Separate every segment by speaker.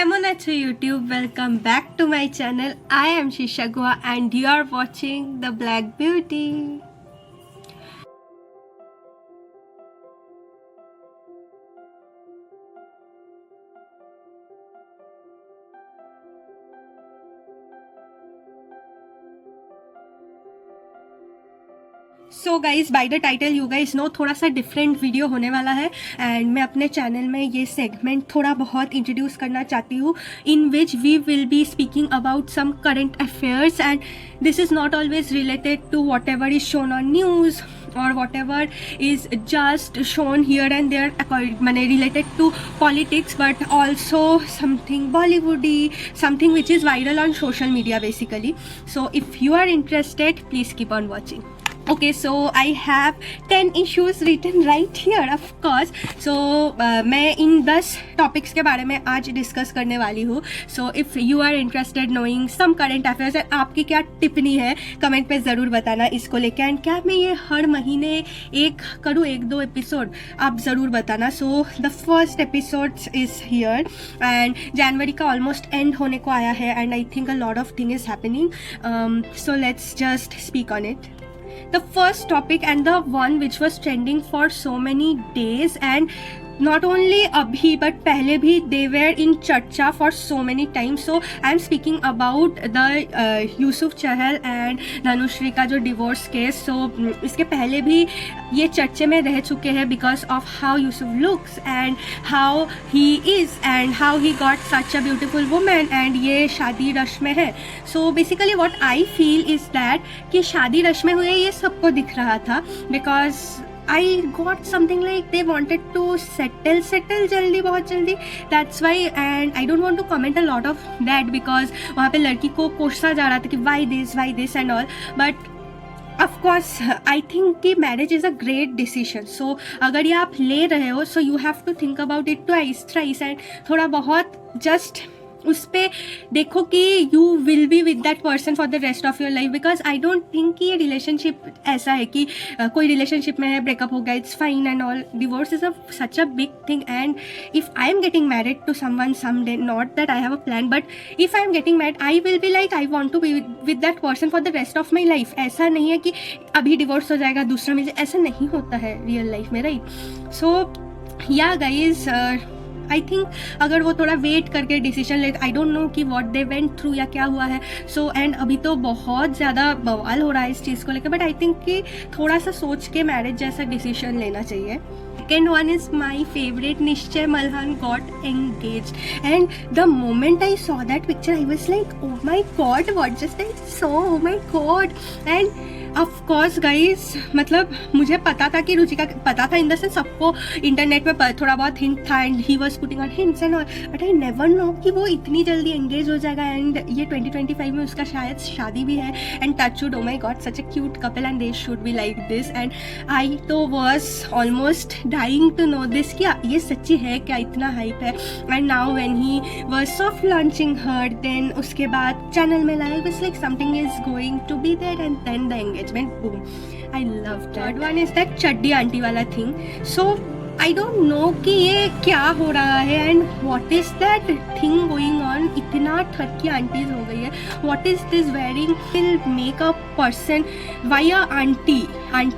Speaker 1: Kemon acho YouTube, welcome back to my channel. I am Shisha Guha and you are watching The Black Beauty. So guys by the title you guys know थोड़ा सा different video होने वाला है and मैं अपने channel में ये segment थोड़ा बहुत इंट्रोड्यूस करना चाहती हूँ in which we will be speaking about some current affairs and this is not always related to whatever is shown on news or whatever is just shown here and there related to politics, but also something Bollywoody, something which is viral on social media basically. So if you are interested, please keep on watching. Okay, so I have 10 issues written right here, of course. So मैं इन 10 topics के बारे में आज discuss करने वाली हूँ. So if you are interested knowing some current affairs, आपकी क्या टिप्पणी है कमेंट पे ज़रूर बताना इसको लेके. एंड क्या मैं ये हर महीने एक दो एपिसोड आप ज़रूर बताना. So the first episode is here and जनवरी का ऑलमोस्ट एंड होने को आया है and I think a lot of thing is happening. So let's just speak on it. The first topic and the one which was trending for so many days and not only abhi but pehle bhi they were in charcha for so many times. So I am speaking about the Yusuf Chahal and Dhanushri का जो divorce case. So इसके पहले भी ये चर्चे में रह चुके हैं because of how Yusuf looks and how he is and how he got such a beautiful woman and ये शादी रश में है. So basically what I feel is that कि शादी रश में हुए ये सबको दिख रहा था because I got something like they wanted to settle जल्दी बहुत जल्दी. That's why and I don't want to comment a lot of that because वहाँ पे लड़की को कोसा जा रहा था कि why this and all. But of course I think कि marriage is a great decision. So अगर ये आप ले रहे हो so you have to think about it twice and थोड़ा बहुत just उस पर देखो कि you will be with that person for the rest of your life. Because I don't think कि ये रिलेशनशिप ऐसा है कि कोई रिलेशनशिप में है ब्रेकअप हो गया it's fine and all. Divorce is such a big thing and if I am getting married to someone some day, not that I have a plan, but if I am getting married I will be like I want to be with that person for the rest of my life. ऐसा नहीं है कि अभी divorce हो जाएगा दूसरा मिल जाए, ऐसा नहीं होता है रियल लाइफ में, right. So yeah guys I think अगर वो थोड़ा वेट करके डिसीजन ले, आई डोंट नो कि व्हाट दे वेंट थ्रू या क्या हुआ है. सो एंड अभी तो बहुत ज़्यादा बवाल हो रहा है इस चीज़ को लेकर, बट आई थिंक कि थोड़ा सा सोच के मैरिज जैसा डिसीजन लेना चाहिए. Second one is my favorite, Nishchay Malhan got engaged and the moment I saw that picture I was like oh my god what just I saw, oh my god. And of course guys मतलब मुझे पता था कि रुचिका पता था in the sense सबको internet पे थोड़ा बहुत हिंट था and he was putting on hints and all, but I never know कि वो इतनी जल्दी एंगेज हो जाएगा. एंड ये 2025 में उसका शायद शादी भी है and touchwood, oh my god such a cute couple and they should be like this. And I तो was almost dying to know this कि ये सच्ची है क्या, इतना हाइप है. And now when he was soft launching her then उसके बाद चैनल में live is like something is going to be there and then the engagement, boom. I love that. Third one is that चड्डी aunty वाला thing. So I don't know कि ये क्या हो रहा है and what is that thing going on. इतना ठरकी aunties हो गई है. What is this wearing will make a person, why a auntie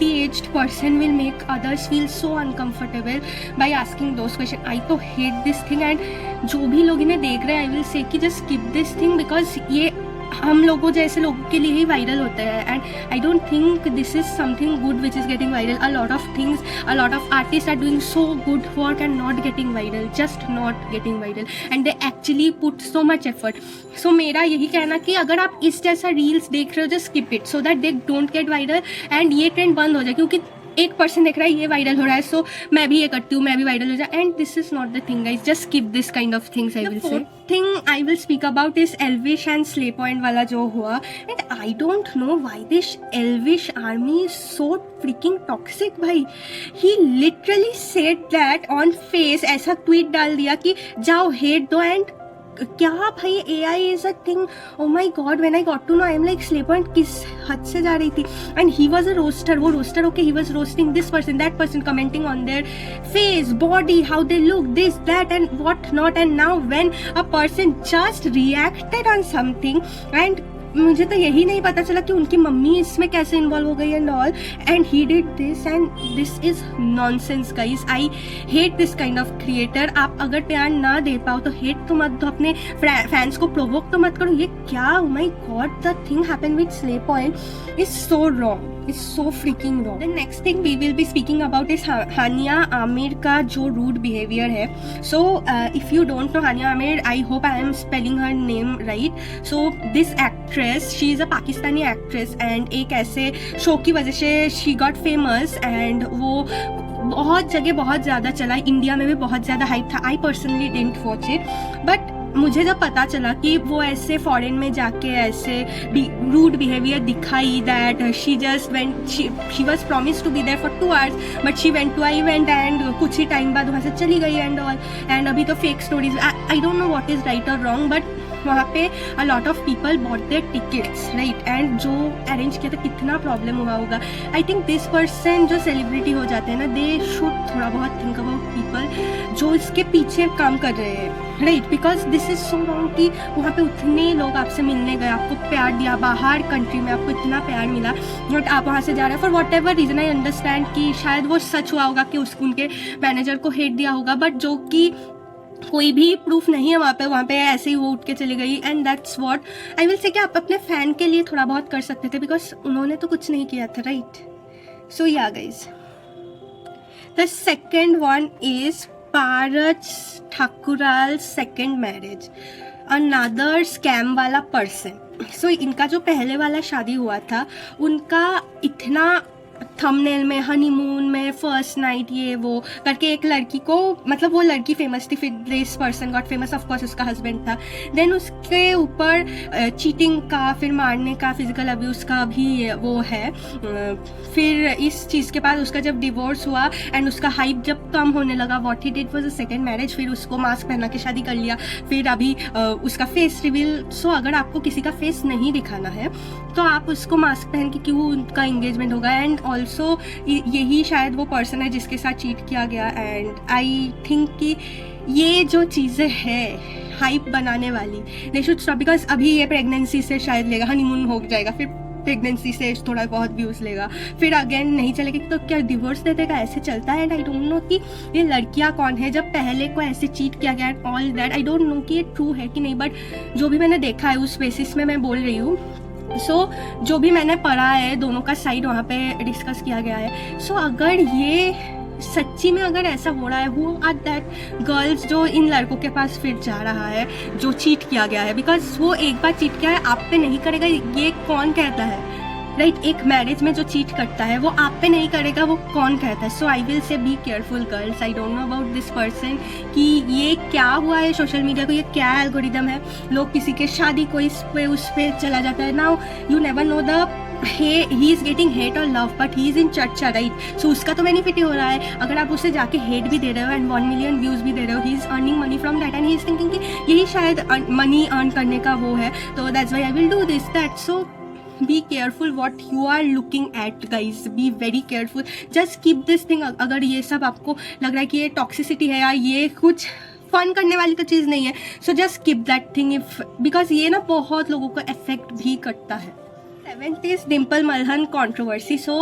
Speaker 1: aged person will make others feel so uncomfortable by asking those questions. I तो hate this thing and जो भी लोग इन्हें देख रहे हैं I will say कि just skip this thing because ये हम लोगों जैसे लोगों के लिए ही वायरल होता है and I don't think this is something good which is getting viral. A lot of things, a lot of artist are doing so good work and not getting viral, just not getting viral and they actually put so much effort. So मेरा यही कहना कि अगर आप इस जैसा reels देख रहे हो just skip it so that they don't get viral and ये ट्रेंड बंद हो जाए. क्योंकि एक पर्सन देख रहा है ये वायरल हो रहा है सो मैं भी ये करती हूँ, मैं भी वायरल हो जाए and this is not the thing guys. Just skip this kind of things. I will say thing I will speak about is Elvish and Slay Point वाला जो हुआ and I don't know why this Elvish army is so freaking toxic. भाई he literally said that on face, ऐसा tweet डाल दिया कि जाओ hate दो एंड क्या भाई, AI is a thing, oh my God, when I got to know, I am like slay point किस हद से जा रही थी. And he was a roaster, वो रोस्टर होके he was roasting this person that person, commenting on their face, body, how they look, this that and what not. And now when a person just reacted on something, and मुझे तो यही नहीं पता चला कि उनकी mummy इसमें कैसे इन्वॉल्व हो गई and all, and he did this, and this is nonsense guys. I hate this kind of creator. आप अगर प्यार ना दे पाओ तो हेट तो मत दो, अपने फैंस को प्रोवोक तो मत करो. ये क्या, oh my god, the thing happen with Slay Point is so wrong, is so freaking wrong. The next thing we will be speaking about is Hania Aamir का जो रूड बिहेवियर है. So if you don't know Hania Aamir, I hope I am spelling her name right. So this actress, she is a Pakistani actress, and एक ऐसे show की वजह से she got famous, and वो बहुत जगह बहुत ज़्यादा चला, इंडिया में भी बहुत ज़्यादा हाइप था. I personally didn't watch it, but मुझे जब पता चला कि वो ऐसे फॉरेन में जाके ऐसे रूड बिहेवियर दिखाई, that she just went, she was promise to be there for 2 hours, but she went to a event and कुछ ही टाइम बाद वहाँ से चली गई एंड ऑल. एंड अभी तो fake stories, I don't know what is right और रॉन्ग, बट वहाँ पे a lot of people bought their tickets right, and जो अरेंज किया था कितना प्रॉब्लम हुआ होगा. आई थिंक दिस पर्सन जो सेलिब्रिटी हो जाते हैं ना, दे शुड थोड़ा बहुत थिंक अबाउट पीपल जो इसके पीछे काम कर रहे हैं right, because this is so wrong कि वहाँ पे उतने लोग आपसे मिलने गए, आपको प्यार दिया, बाहर कंट्री में आपको इतना प्यार मिला, बट आप वहाँ से जा रहे हैं for whatever reason. I understand कि शायद वो सच हुआ होगा कि उनके मैनेजर को हेट दिया होगा, बट जो कि कोई भी प्रूफ नहीं है वहाँ पे ऐसे ही वो उठ के चली गई. And that's what I will से कि आप अपने फैन के लिए थोड़ा बहुत कर सकते थे, बिकॉज उन्होंने तो कुछ नहीं किया था right. So yeah guys, the second one is Paras Thakral second marriage, another scam वाला पर्सन. सो इनका जो पहले वाला शादी हुआ था, उनका इतना थंबनेल में हनीमून में फर्स्ट नाइट ये वो करके एक लड़की को, मतलब वो लड़की फेमस थी, फिर this person got famous, of course उसका हस्बैंड था. देन उसके ऊपर चीटिंग का, फिर मारने का, फिजिकल अब्यूज़ का भी वो है. फिर इस चीज़ के बाद उसका जब डिवोर्स हुआ एंड उसका हाइप जब कम होने लगा, what he did was a second marriage. फिर उसको मास्क पहना के शादी कर लिया, फिर अभी उसका फेस रिवील. सो अगर आपको किसी का फेस नहीं दिखाना है तो आप उसको मास्क पहन के क्यों उनका एंगेजमेंट होगा. एंड ऑल्सो यही शायद वो पर्सन है जिसके साथ चीट किया गया. एंड आई थिंक कि ये जो चीज़ें हैं हाइप बनाने वाली, दे शुड स्टॉप, बिकॉज अभी ये प्रेगनेंसी से शायद लेगा, हनीमून हो जाएगा, फिर प्रेगनेंसी से थोड़ा बहुत व्यूज़ लेगा, फिर अगेन नहीं चलेगा तो क्या डिवोर्स दे देगा, ऐसे चलता है. एंड आई डोंट नो कि ये लड़कियां कौन है जब पहले को ऐसे चीट किया गया and all that. I don't no कि ये ट्रू है कि नहीं, बट जो भी मैंने देखा है उस बेसिस में मैं बोल रही हूँ. सो जो भी मैंने पढ़ा है, दोनों का साइड वहाँ पे डिस्कस किया गया है. सो अगर ये सच्ची में अगर ऐसा हो रहा है, हु आर दैट गर्ल्स जो इन लड़कों के पास फिर जा रहा है जो चीट किया गया है, बिकॉज वो एक बार चीट किया है, आप पे नहीं करेगा, ये कौन कहता है राइट. एक मैरिज में जो चीट करता है वो आप पे नहीं करेगा, वो कौन कहता है. So I will say be careful girls. I don't know about this person कि ये क्या हुआ है सोशल मीडिया को, ये क्या एल्गोरिदम है, लोग किसी के शादी को इस पे उस पे चला जाता है. Now you never know the he is getting hate और love, but he is in चर्चा राइट. सो उसका तो बेनिफिट ही हो रहा है. अगर आप उसे जाके हेट भी दे रहे हो एंड 1 million व्यूज भी दे रहे हो, he is earning money from that and he is thinking कि यही शायद मनी अर्न करने का वो है, तो that's why I will do this that. So be careful what you are looking at guys, be very careful, just keep this thing. अगर ये सब आपको लग रहा है कि ये टॉक्सिसिटी है या ये कुछ फन करने वाली तो चीज़ नहीं है, so just keep that thing if, because ये ना बहुत लोगों को अफेक्ट भी करता है. 7th is Dimple Malhan controversy. So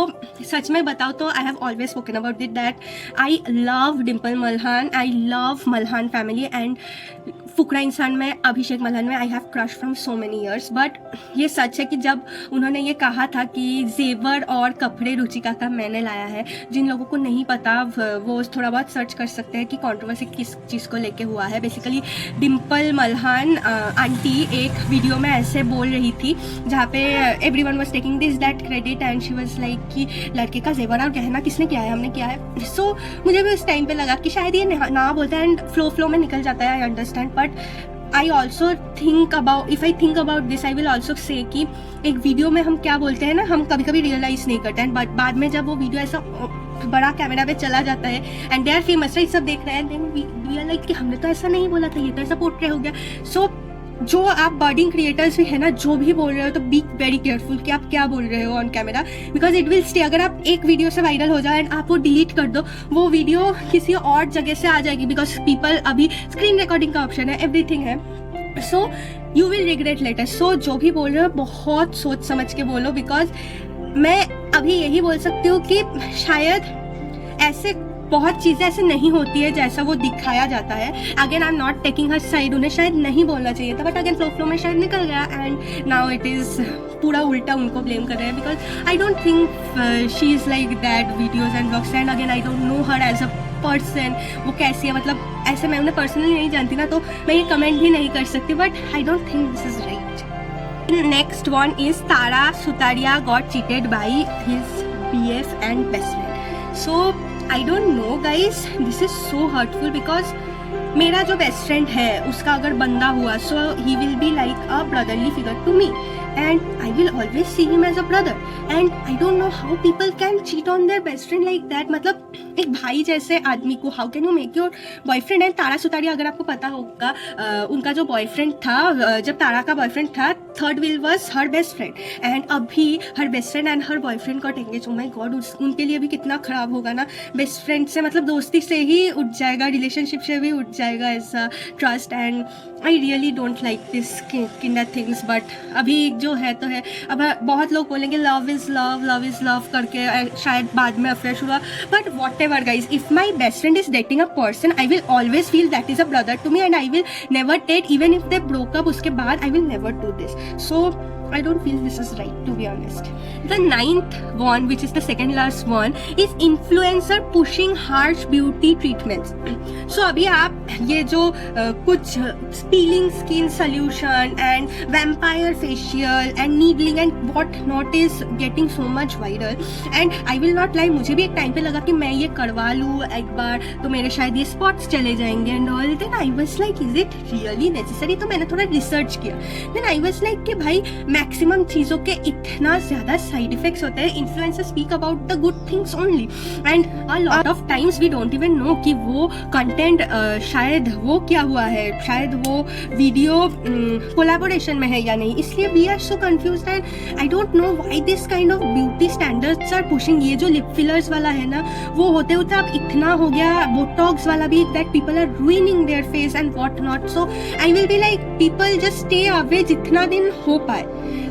Speaker 1: सच में बताओ तो I have always spoken about it that I love Dimple Malhan, I love Malhan family and Fukra Insaan में अभिषेक मल्हान में I have crush from so many years. But ये सच है कि जब उन्होंने ये कहा था कि जेवर और कपड़े रुचिका का मैंने लाया है, जिन लोगों को नहीं पता वो थोड़ा बहुत सर्च कर सकते हैं कि कंट्रोवर्सी किस चीज़ को लेके हुआ है. बेसिकली डिम्पल मल्हान आंटी एक वीडियो में ऐसे बोल रही थी जहाँ पे everyone was taking this that credit and she was like कि लड़के का जेवर और गहना किसने किया है, हमने किया है. सो मुझे भी उस टाइम पे लगा कि शायद ये ना बोलता है एंड फ्लो में निकल जाता है, I understand. But I also think about, if I think about this I will also say कि एक वीडियो में हम क्या बोलते हैं ना, हम कभी कभी रियलाइज़ नहीं करते हैं, बट बाद में जब वो वीडियो ऐसा बड़ा कैमरा पे चला जाता है and they are famous, right, सब देख रहे हैं, देन वी आर लाइक कि हमने तो ऐसा नहीं बोला था, ये तो ऐसा पोर्ट्रे हो गया। सो जो आप बर्डिंग क्रिएटर्स भी है ना, जो भी बोल रहे हो तो बी वेरी केयरफुल कि आप क्या बोल रहे हो on camera, because it will stay. अगर आप एक वीडियो से वायरल हो जाए एंड आप वो डिलीट कर दो, वो वीडियो किसी और जगह से आ जाएगी, बिकॉज पीपल, अभी स्क्रीन रिकॉर्डिंग का ऑप्शन है, एवरीथिंग है, so you will regret later. So जो भी बोल रहे हो बहुत सोच समझ के बोलो, बिकॉज मैं अभी यही बोल सकती हूँ कि शायद ऐसे बहुत चीज़ें ऐसे नहीं होती है जैसा वो दिखाया जाता है। Again I am not taking her side, उन्हें शायद नहीं बोलना चाहिए था, बट अगेन फ्लो में शायद निकल गया एंड नाउ इट इज़ पूरा उल्टा उनको ब्लेम कर रहे हैं, because I don't think she is like that videos and blogs, and again I don't know her age a person, वो कैसी है, मतलब ऐसे मैं उन्हें पर्सनली नहीं जानती ना, तो मैं ये कमेंट भी नहीं कर सकती, but I don't think this is right. Next one is Tara Sutaria got cheated by his BF and best friend. So I don't know guys, this is so hurtful, because मेरा जो बेस्ट फ्रेंड है उसका अगर बंदा हुआ, so he will be like a brotherly figure to me and I will always see him as a brother, and I don't know how people can cheat on their best friend like that। मतलब एक भाई जैसे आदमी को how can you make your boyfriend। And Tara Sutaria, अगर आपको पता होगा, उनका जो बॉयफ्रेंड था, जब तारा का बॉयफ्रेंड था, third wheel was her best friend, and अभी her best friend and her boyfriend got engage. Oh my god, उनके लिए भी कितना खराब होगा ना, बेस्ट फ्रेंड से मतलब दोस्ती से ही उठ जाएगा, रिलेशनशिप से भी उठ जाएगा ऐसा trust, and I really don't like this kind of things. But अभी जो है तो है, अब बहुत लोग बोलेंगे लव इज़ लव करके, शायद बाद में अफेयर हुआ, but whatever guys, if my best friend is dating a person, I will always feel that is a brother to me, and I will never date, even if they broke up, उसके बाद I will never do this. So I don't feel this is right, to be honest. The ninth one, which is the second last one, is influencer pushing harsh beauty treatments. So अभी आप ये जो कुछ peeling skin solution and vampire facial and needling and what not is getting so much viral. And I will not lie, मुझे भी एक time पे लगा कि मैं ये करवा लूँ एक बार तो मेरे शायद ये spots चले जाएंगे and all. Then I was like, is it really necessary? तो मैंने थोड़ा research किया. Then I was like कि भाई मैक्सिमम चीज़ों के इतना ज़्यादा साइड इफेक्ट्स होते हैं, influencers speak about the good things only, and a lot of times we don't even know कि वो कंटेंट शायद वो क्या हुआ है, शायद वो वीडियो कोलैबोरेशन में है या नहीं, इसलिए we are so confused and I don't know why this kind of beauty standards are pushing. ये जो लिप फिलर्स वाला है ना, वो होते होते अब इतना हो गया, बोटॉक्स वाला भी, that people are ruining their face and what not. So I will be like, people just stay away जितना दिन हो पाए।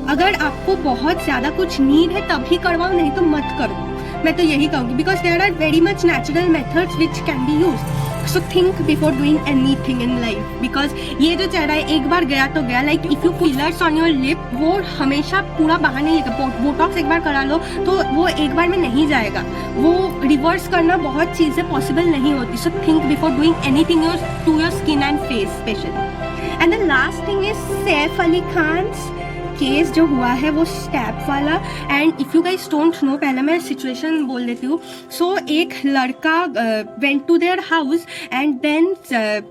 Speaker 1: अगर आपको बहुत ज़्यादा कुछ नीड है तभी करवाओ, नहीं तो मत करो, मैं तो यही कहूँगी, because there are very much natural methods which can be use. So think before doing anything in life, because ये जो चेहरा है एक बार गया तो गया। Like if you fillers on your lip, वो हमेशा पूरा बाहर नहीं जाएगा। बोटॉक्स एक बार करा लो तो वो एक बार में नहीं जाएगा, वो रिवर्स करना बहुत चीज़ें पॉसिबल नहीं होती। So think before doing anything to your skin and face specially. And the last thing is Saif Ali Khan's case जो हुआ है वो स्टैप वाला। And if you guys don't know, पहले मैं सिचुएशन बोल देती हूँ। सो एक लड़का went to their house and then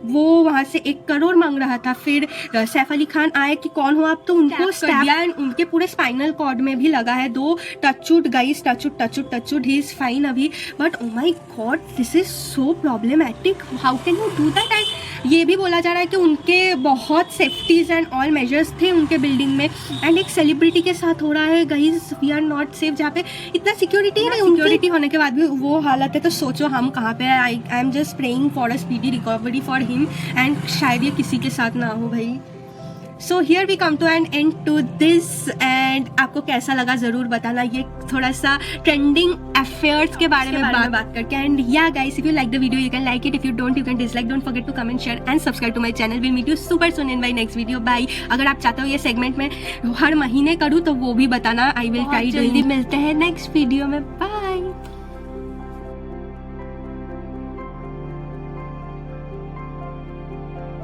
Speaker 1: वो वहाँ से 1 करोड़ मांग रहा था। फिर सैफ अली खान आए कि कौन हो आप, तो उनको स्टैप दिया एंड उनके पूरे स्पाइनल कॉर्ड में भी लगा है। दो touchwood guys, touchwood, he is fine अभी, but oh my god this is so problematic, how can you do that. And ये भी बोला जा रहा है कि उनके बहुत सेफ्टीज़ एंड ऑल मेजर्स थे उनके बिल्डिंग में, एंड एक सेलिब्रिटी के साथ हो रहा है। Guys we are not safe, जहाँ पे इतना सिक्योरिटी है, सिक्योरिटी होने के बाद भी वो हालत है, तो सोचो हम कहाँ पे। I am just praying for a speedy recovery for him, and शायद ये किसी के साथ ना हो भाई। So here we come to an end to this, and आपको कैसा लगा ज़रूर बताना ये थोड़ा सा ट्रेंडिंग अफेयर्स के बारे में बात करके। And yeah guys, if you like the video you can like it, if you don't you can dislike. Don't forget to comment, share and subscribe to my channel. Will meet you super soon in my next video. Bye. अगर आप चाहते हो ये segment में हर महीने करूँ तो वो भी बताना, आई विल ट्राई। जल्दी मिलते हैं नेक्स्ट वीडियो में। बाय।